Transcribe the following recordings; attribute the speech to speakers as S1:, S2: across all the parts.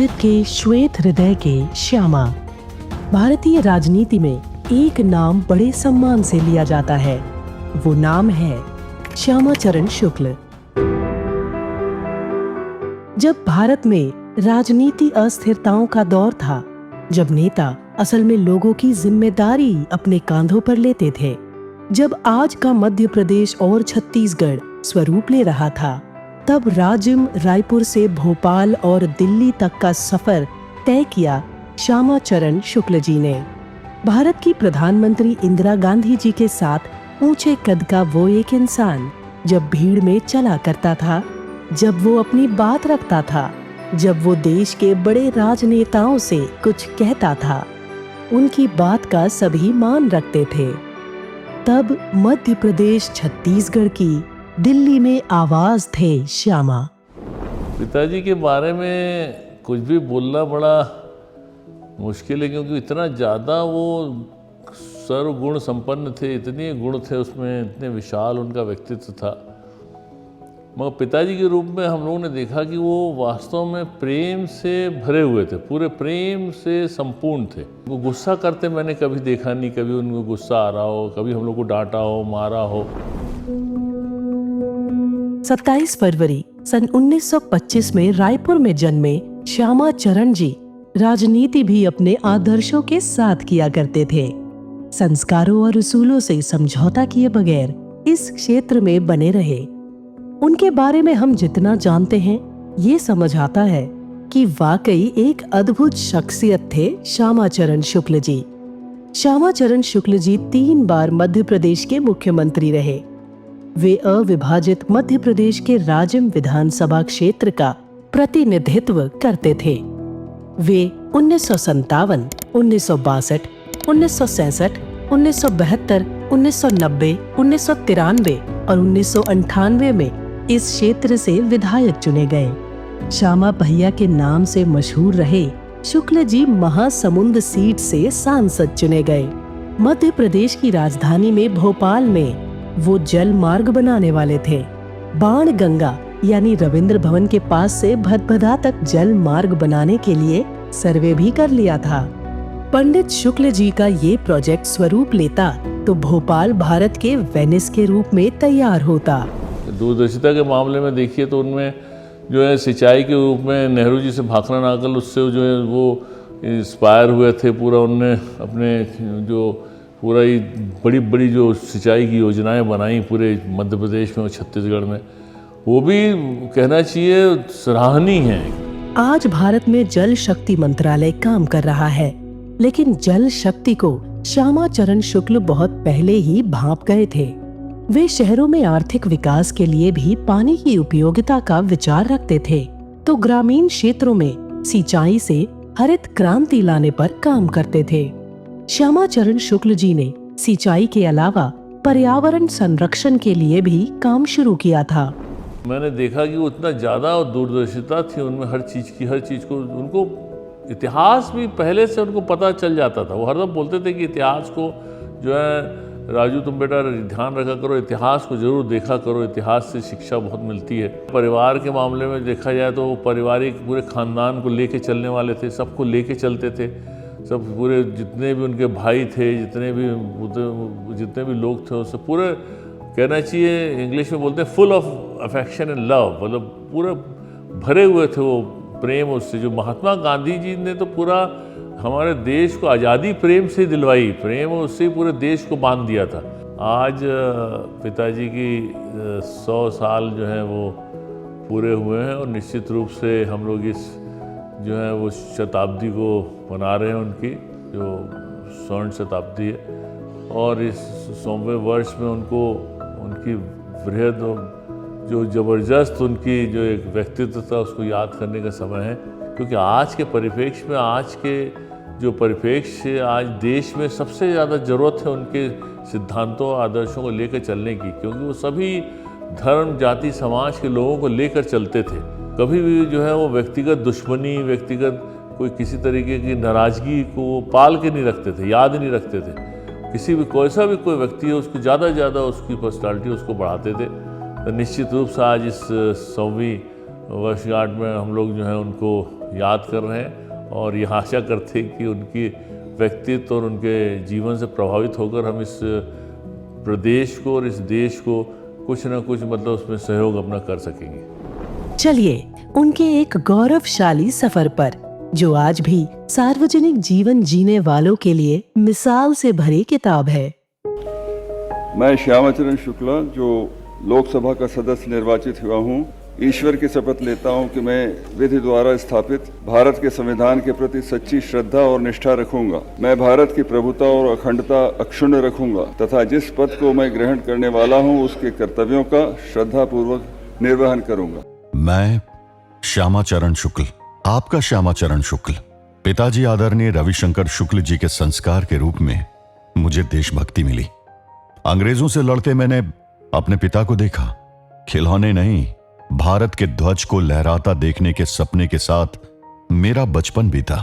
S1: भारत के श्वेत हृदय के श्यामा। भारतीय राजनीति में एक नाम बड़े सम्मान से लिया जाता है, वो नाम है श्यामा चरण शुक्ल। जब भारत में राजनीति अस्थिरताओं का दौर था, जब नेता असल में लोगों की जिम्मेदारी अपने कांधों पर लेते थे, जब आज का मध्य प्रदेश और छत्तीसगढ़ स्वरूप ले रहा था, तब राजिम रायपुर से भोपाल और दिल्ली तक का सफर तय किया श्यामा चरण शुक्ल जी ने। भारत की प्रधानमंत्री इंदिरा गांधी जी के साथ ऊंचे कद का वो एक इंसान, जब भीड़ में चला करता था, जब वो अपनी बात रखता था, जब वो देश के बड़े राजनेताओं से कुछ कहता था, उनकी बात का सभी मान रखते थे। तब मध्य प्रदेश छत्तीसगढ़ की दिल्ली में आवाज थे श्यामा।
S2: पिताजी के बारे में कुछ भी बोलना बड़ा मुश्किल है, क्योंकि इतना ज़्यादा वो सर्वगुण संपन्न थे, इतने गुण थे उसमें, इतने विशाल उनका व्यक्तित्व था। मगर पिताजी के रूप में हम लोगों ने देखा कि वो वास्तव में प्रेम से भरे हुए थे, पूरे प्रेम से संपूर्ण थे। वो गुस्सा करते मैंने कभी देखा नहीं, कभी उनको गुस्सा आ रहा हो, कभी हम लोग को डांटा हो, मारा हो।
S1: 27 फरवरी सन 1925 में रायपुर में जन्मे श्यामा चरण जी राजनीति भी अपने आदर्शों के साथ किया करते थे। संस्कारों और उसूलों से समझौता किए बगैर इस क्षेत्र में बने रहे। उनके बारे में हम जितना जानते हैं, ये समझ आता है कि वाकई एक अद्भुत शख्सियत थे श्यामा चरण शुक्ल जी। श्यामा चरण शुक्ल जी 3 बार मध्य प्रदेश के मुख्यमंत्री रहे। वे अविभाजित मध्य प्रदेश के राजिम विधानसभा क्षेत्र का प्रतिनिधित्व करते थे। वे 1957, 1962, 1967, 1972, 1990, 1993 और 1998 में इस क्षेत्र से विधायक चुने गए। श्यामा भैया के नाम से मशहूर रहे शुक्ल जी महासमुंद सीट से सांसद चुने गए। मध्य प्रदेश की राजधानी में भोपाल में वो जल मार्ग बनाने वाले थे। बाण गंगा यानी रविंद्र भवन के पास से भदभदा तक जल मार्ग बनाने के लिए सर्वे भी कर लिया था। पंडित शुक्ल जी का ये प्रोजेक्ट स्वरूप लेता तो भोपाल भारत के वेनिस के रूप में तैयार होता।
S2: दूरदर्शिता के मामले में देखिए तो उनमें जो है सिंचाई के रूप में नेहरू जी से भाखड़ा नागल, उससे जो है वो इंस्पायर हुए थे। पूरा उनने अपने जो पूरा ही बड़ी बड़ी जो सिंचाई की योजनाएं बनाई पूरे मध्य प्रदेश में और छत्तीसगढ़ में, वो भी कहना चाहिए सराहनीय है।
S1: आज भारत में जल शक्ति मंत्रालय काम कर रहा है, लेकिन जल शक्ति को श्यामा चरण शुक्ल बहुत पहले ही भांप गए थे। वे शहरों में आर्थिक विकास के लिए भी पानी की उपयोगिता का विचार रखते थे, तो ग्रामीण क्षेत्रों में सिंचाई से हरित क्रांति लाने पर काम करते थे। श्यामा चरण शुक्ल जी ने सिंचाई के अलावा पर्यावरण संरक्षण के लिए भी काम शुरू किया था।
S2: मैंने देखा कि वो इतना ज़्यादा दूरदर्शिता थी उनमें, हर चीज़ को उनको इतिहास भी पहले से उनको पता चल जाता था। वो हरदम बोलते थे कि इतिहास को जो है राजू तुम बेटा ध्यान रखा करो, इतिहास को जरूर देखा करो, इतिहास से शिक्षा बहुत मिलती है। परिवार के मामले में देखा जाए तो वो पारिवारिक पूरे खानदान को लेके चलने वाले थे, सबको लेके चलते थे। सब पूरे जितने भी उनके भाई थे, जितने भी लोग थे, उससे पूरे कहना चाहिए, इंग्लिश में बोलते हैं full of affection and love, मतलब पूरे भरे हुए थे वो प्रेम उससे। जो महात्मा गांधी जी ने तो पूरा हमारे देश को आज़ादी प्रेम से दिलवाई, प्रेम उससे पूरे देश को बांध दिया था। आज पिताजी की 100 साल जो है वो पूरे हुए हैं, और निश्चित रूप से हम लोग इस जो है वो शताब्दी को मना रहे हैं, उनकी जो स्वर्ण शताब्दी है। और इस 100वें वर्ष में उनको उनकी वृहद जो ज़बरदस्त उनकी जो एक व्यक्तित्व था उसको याद करने का समय है। क्योंकि आज के परिप्रेक्ष्य में, आज के जो परिप्रेक्ष्य है, आज देश में सबसे ज़्यादा ज़रूरत है उनके सिद्धांतों आदर्शों को लेकर चलने की। क्योंकि वो सभी धर्म जाति समाज के लोगों को लेकर चलते थे। कभी भी जो है वो व्यक्तिगत दुश्मनी, व्यक्तिगत कोई किसी तरीके की नाराज़गी को पाल के नहीं रखते थे, याद नहीं रखते थे। किसी भी कोई भी कोई व्यक्ति है उसको ज़्यादा से ज़्यादा उसकी पर्सनालिटी उसको बढ़ाते थे। तो निश्चित रूप से आज इस 100वीं वर्षगांठ में हम लोग जो है उनको याद कर रहे हैं और ये आशा करते हैं कि उनकी व्यक्तित्व और उनके जीवन से प्रभावित होकर हम इस प्रदेश को और इस देश को कुछ ना कुछ मतलब उसमें सहयोग अपना कर सकेंगे।
S1: चलिए उनके एक गौरवशाली सफर पर, जो आज भी सार्वजनिक जीवन जीने वालों के लिए मिसाल से भरी किताब है।
S3: मैं श्यामाचरण शुक्ला, जो लोकसभा का सदस्य निर्वाचित हुआ हूँ, ईश्वर की शपथ लेता हूँ कि मैं विधि द्वारा स्थापित भारत के संविधान के प्रति सच्ची श्रद्धा और निष्ठा रखूंगा। मैं भारत की प्रभुता और अखंडता अक्षुण्ण रखूंगा तथा जिस पद को मैं ग्रहण करने वाला हूँ उसके कर्तव्यों का श्रद्धापूर्वक निर्वहन करूंगा।
S4: मैं श्यामाचरण शुक्ल, आपका श्यामाचरण शुक्ल, पिताजी आदरणीय रविशंकर शुक्ल जी के संस्कार के रूप में मुझे देशभक्ति मिली। अंग्रेजों से लड़ते मैंने अपने पिता को देखा। खिलौने नहीं, भारत के ध्वज को लहराता देखने के सपने के साथ मेरा बचपन बीता।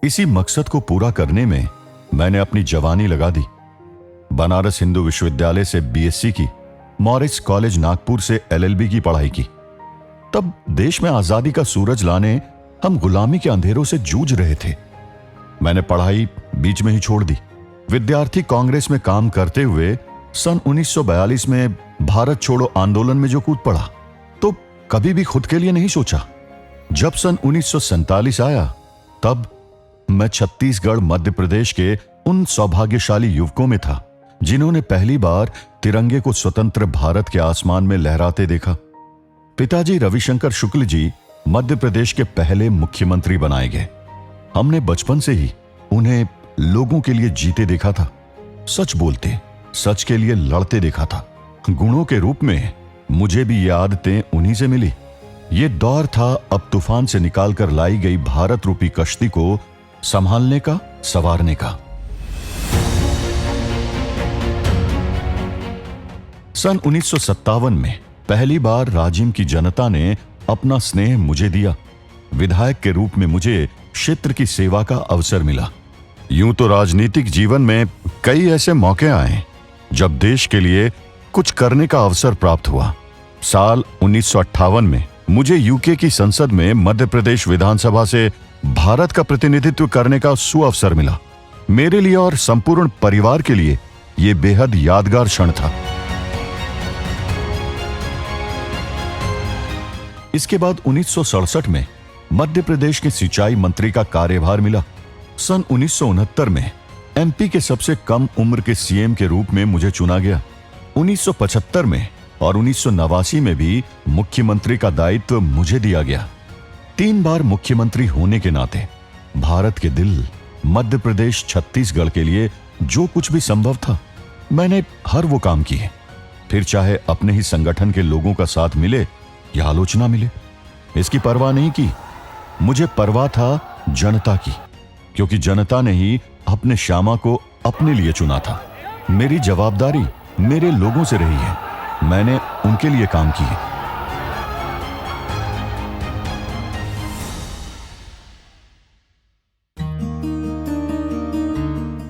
S4: इसी मकसद को पूरा करने में मैंने अपनी जवानी लगा दी। बनारस हिंदू विश्वविद्यालय से बीएससी की, मॉरिस कॉलेज नागपुर से एलएलबी की पढ़ाई की। तब देश में आजादी का सूरज लाने हम गुलामी के अंधेरों से जूझ रहे थे। मैंने पढ़ाई बीच में ही छोड़ दी। विद्यार्थी कांग्रेस में काम करते हुए सन 1942 में भारत छोड़ो आंदोलन में जो कूद पड़ा, तो कभी भी खुद के लिए नहीं सोचा। जब सन 1947 आया, तब मैं छत्तीसगढ़ मध्य प्रदेश के उन सौभाग्यशाली युवकों में था जिन्होंने पहली बार तिरंगे को स्वतंत्र भारत के आसमान में लहराते देखा। पिताजी रविशंकर शुक्ल जी मध्य प्रदेश के पहले मुख्यमंत्री बनाए गए। हमने बचपन से ही उन्हें लोगों के लिए जीते देखा था, सच बोलते, सच के लिए लड़ते देखा था। गुणों के रूप में मुझे भी ये आदतें उन्हीं से मिली। ये दौर था अब तूफान से निकालकर लाई गई भारत रूपी कश्ती को संभालने का, संवारने का। सन 1957 में पहली बार राजिम की जनता ने अपना स्नेह मुझे दिया। विधायक के रूप में मुझे क्षेत्र की सेवा का अवसर मिला। यूं तो राजनीतिक जीवन में कई ऐसे मौके आए जब देश के लिए कुछ करने का अवसर प्राप्त हुआ। साल 1958 में मुझे यूके की संसद में मध्य प्रदेश विधानसभा से भारत का प्रतिनिधित्व करने का सुअवसर मिला। मेरे लिए और संपूर्ण परिवार के लिए यह बेहद यादगार क्षण था। इसके बाद 1967 में मध्य प्रदेश के सिंचाई मंत्री का कार्यभार मिला। सन 1969 में एमपी के सबसे कम उम्र के सीएम के रूप में मुझे चुना गया। 1975 में और 1989 में भी मुख्यमंत्री का दायित्व मुझे दिया गया। 3 बार मुख्यमंत्री होने के नाते भारत के दिल मध्य प्रदेश छत्तीसगढ़ के लिए जो कुछ भी संभव था, मैंने हर वो काम किए। फिर चाहे अपने ही संगठन के लोगों का साथ मिले या आलोचना मिले, इसकी परवाह नहीं की। मुझे परवाह था जनता की, क्योंकि जनता ने ही अपने श्यामा को अपने लिए चुना था। मेरी जवाबदारी मेरे लोगों से रही है, मैंने उनके लिए काम किए।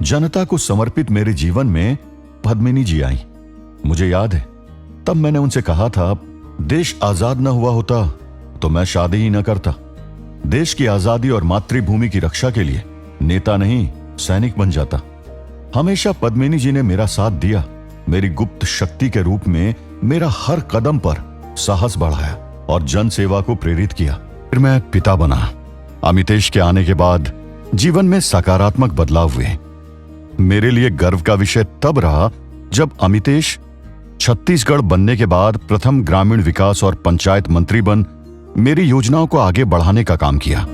S4: जनता को समर्पित मेरे जीवन में पद्मिनी जी आई। मुझे याद है, तब मैंने उनसे कहा था, देश आजाद न हुआ होता तो मैं शादी ही न करता। देश की आजादी और मातृभूमि की रक्षा के लिए नेता नहीं, सैनिक बन जाता। हमेशा पद्मिनी जी ने मेरा साथ दिया। मेरी गुप्त शक्ति के रूप में मेरा हर कदम पर साहस बढ़ाया और जन सेवा को प्रेरित किया। फिर मैं पिता बना। अमितेश के आने के बाद जीवन में सकारात्मक बदलाव हुए। मेरे लिए गर्व का विषय तब रहा जब अमितेश छत्तीसगढ़ बनने के बाद प्रथम ग्रामीण विकास और पंचायत मंत्री बन मेरी योजनाओं को आगे बढ़ाने का काम किया।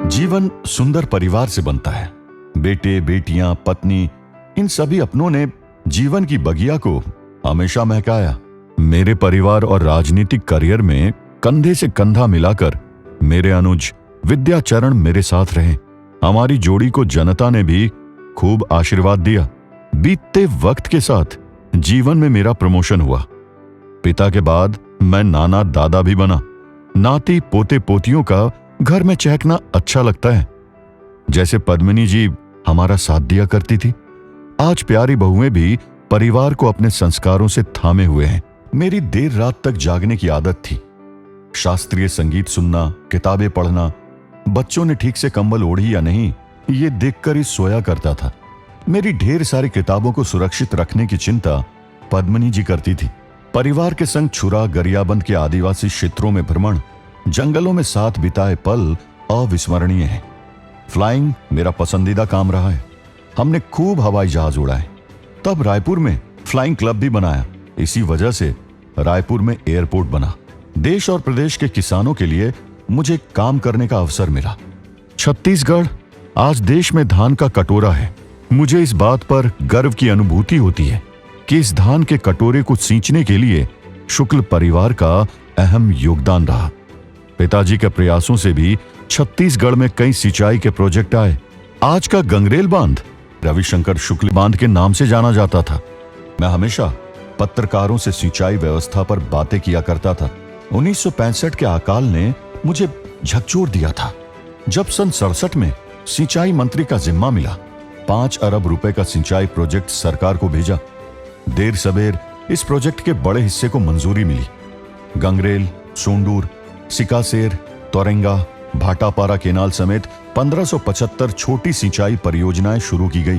S4: जीवन सुंदर परिवार से बनता है। बेटे, बेटियां, पत्नी, इन सभी अपनों ने जीवन की बगिया को हमेशा महकाया। मेरे परिवार और राजनीतिक करियर में कंधे से कंधा मिलाकर मेरे अनुज विद्याचरण मेरे साथ रहे। हमारी जोड़ी को जनता ने भी खूब आशीर्वाद दिया। बीतते वक्त के साथ जीवन में मेरा प्रमोशन हुआ। पिता के बाद मैं नाना दादा भी बना। नाती पोते पोतियों का घर में चहकना अच्छा लगता है। जैसे पद्मिनी जी हमारा साथ दिया करती थी, आज प्यारी बहुएं भी परिवार को अपने संस्कारों से थामे हुए हैं। मेरी देर रात तक जागने की आदत थी। शास्त्रीय संगीत सुनना, किताबें पढ़ना, बच्चों ने ठीक से कंबल ओढ़ी या नहीं, ये देखकर ही सोया करता था। मेरी ढेर सारी किताबों को सुरक्षित रखने की चिंता पद्मिनी जी करती थी। परिवार के संग छुरा गरियाबंद के आदिवासी क्षेत्रों में भ्रमण, जंगलों में साथ बिताए पल अविस्मरणीय हैं। फ्लाइंग मेरा पसंदीदा काम रहा है। हमने खूब हवाई जहाज उड़ाए। तब रायपुर में फ्लाइंग क्लब भी बनाया। इसी वजह से रायपुर में एयरपोर्ट बना। देश और प्रदेश के किसानों के लिए मुझे काम करने का अवसर मिला। छत्तीसगढ़ आज देश में धान का कटोरा है। मुझे इस बात पर गर्व की अनुभूति होती है कि इस धान के कटोरे को सींचने के लिए शुक्ल परिवार का अहम योगदान रहा। पिताजी के प्रयासों से भी छत्तीसगढ़ में कई सिंचाई के प्रोजेक्ट आए। आज का गंगरेल बांध रविशंकर शुक्ल बांध के नाम से जाना जाता था। मैं हमेशा पत्रकारों से सिंचाई व्यवस्था पर बातें किया करता था। 1965 के अकाल ने मुझे झकझोर दिया था। जब सन 67 में सिंचाई मंत्री का जिम्मा मिला, 5 अरब रुपए का सिंचाई प्रोजेक्ट सरकार को भेजा। देर सबेर इस प्रोजेक्ट के बड़े हिस्से को मंजूरी मिली। गंगरेल, सोंडूर, सिकासेर, तोरेंगा, भाटापारा केनाल समेत 1575 छोटी सिंचाई परियोजनाएं शुरू की गई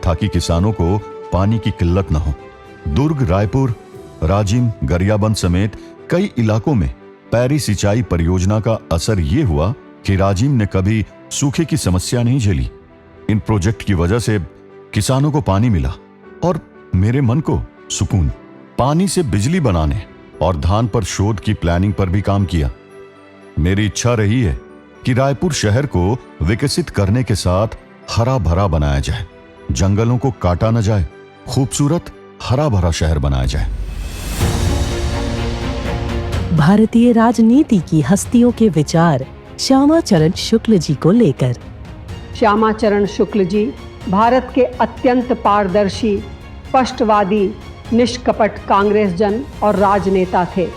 S4: ताकि किसानों को पानी की किल्लत न हो। दुर्ग, रायपुर, राजिम, गरियाबंद समेत कई इलाकों में पैरी सिंचाई परियोजना का असर ये हुआ कि राजिम ने कभी सूखे की समस्या नहीं झेली। इन प्रोजेक्ट की वजह से किसानों को पानी मिला और मेरे मन को सुकून। पानी से बिजली बनाने और धान पर शोध की प्लानिंग पर भी काम किया। मेरी इच्छा रही है कि रायपुर शहर को विकसित करने के साथ हरा भरा बनाया जाए। जंगलों को काटा न जाए, खूबसूरत हरा भरा शहर बनाया जाए।
S1: भारतीय राजनीति की हस्तियों के विचार श्यामाचरण शुक्ल जी को लेकर।
S5: श्यामाचरण शुक्ल जी भारत के अत्यंत पारदर्शी, स्पष्टवादी, निष्कपट कांग्रेस जन और राजनेता थे।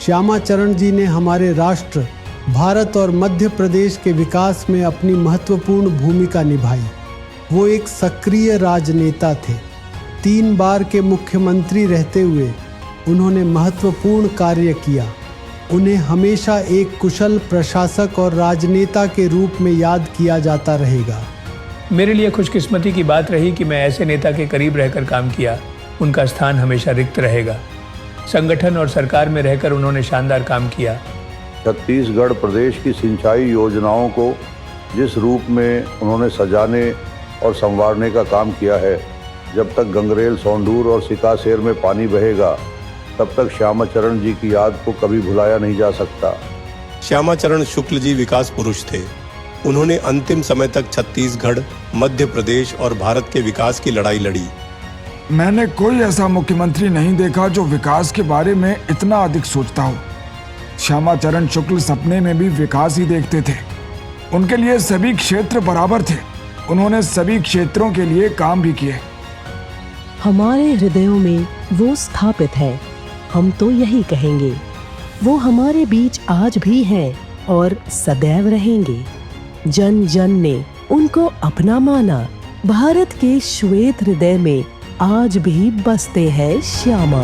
S6: श्यामाचरण जी ने हमारे राष्ट्र भारत और मध्य प्रदेश के विकास में अपनी महत्वपूर्ण भूमिका निभाई। वो एक सक्रिय राजनेता थे। 3 बार के मुख्यमंत्री रहते हुए उन्होंने महत्वपूर्ण कार्य किया। उन्हें हमेशा एक कुशल प्रशासक और राजनेता के रूप में याद किया जाता रहेगा।
S7: मेरे लिए खुशकिस्मती की बात रही कि मैं ऐसे नेता के करीब रहकर काम किया। उनका स्थान हमेशा रिक्त रहेगा। संगठन और सरकार में रहकर उन्होंने शानदार काम किया।
S8: छत्तीसगढ़ प्रदेश की सिंचाई योजनाओं को जिस रूप में उन्होंने सजाने और संवारने का काम किया है, जब तक गंगरेल, सोंडूर और सिकासेर में पानी बहेगा, तब तक श्यामाचरण जी की याद को कभी भुलाया नहीं जा सकता।
S9: श्यामाचरण शुक्ल जी विकास पुरुष थे। उन्होंने अंतिम समय तक छत्तीसगढ़, मध्य प्रदेश और भारत के विकास की लड़ाई लड़ी।
S10: मैंने कोई ऐसा मुख्यमंत्री नहीं देखा जो विकास के बारे में इतना अधिक सोचता हो। श्यामाचरण शुक्ल सपने में भी विकास ही देखते थे। उनके लिए सभी क्षेत्र बराबर थे। उन्होंने सभी क्षेत्रों के लिए काम भी किए।
S1: हमारे हृदयों में वो स्थापित है। हम तो यही कहेंगे, वो हमारे बीच आज भी हैं और सदैव रहेंगे। जन जन ने उनको अपना माना। भारत के श्वेत हृदय में आज भी बसते हैं श्यामा।